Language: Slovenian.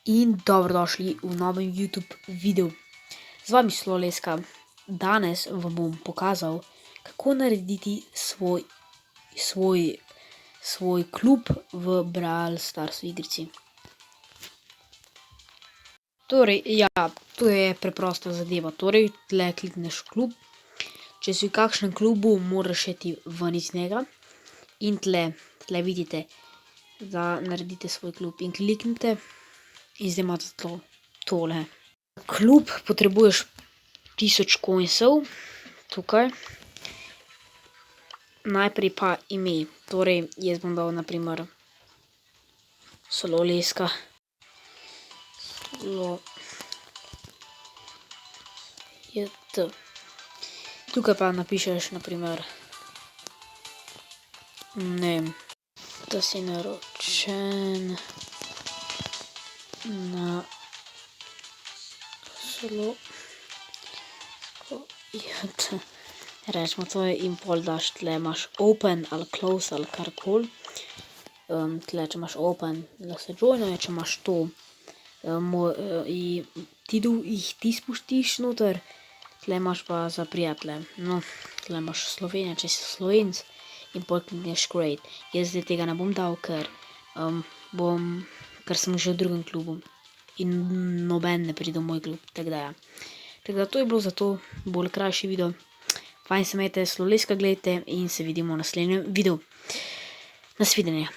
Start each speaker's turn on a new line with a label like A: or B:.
A: In dobrodošli v novem YouTube videu. Z vami Sloleska. Danes vam bom pokazal, kako narediti svoj klub v Brawl Stars igrici. Torej, ja, to je preprosta zadeva. Torej, tle klikneš klub. Če si v kakšnem klubu, moraš iti ven iz njega. In tle vidite, da naredite svoj klub. In kliknite. In zdaj imate tole. Klub potrebuješ 1000 coinsov, tukaj. Najprej pa ime, torej jaz bom dal na primer Sloleska. Tukaj pa napišeš na primer, ne vem, da si naročen na rečemo to in pol daš, tle imaš open ali close ali karkoli. Tle, če imaš open, da se joinajo, če imaš to, jih ti spustiš noter, tle imaš pa za prijatelje. No, tle imaš Slovenija, če si Slovenc, in pol klikneš create. Jaz zdaj tega ne bom dal, ker sem že v drugem klubu in noben ne pride v moj klub, tako da ja. Tako da to je bilo za to bolj krajši video. Fajn se imejte, Sloleska gledajte in se vidimo v naslednjem videu. Nasvidenje.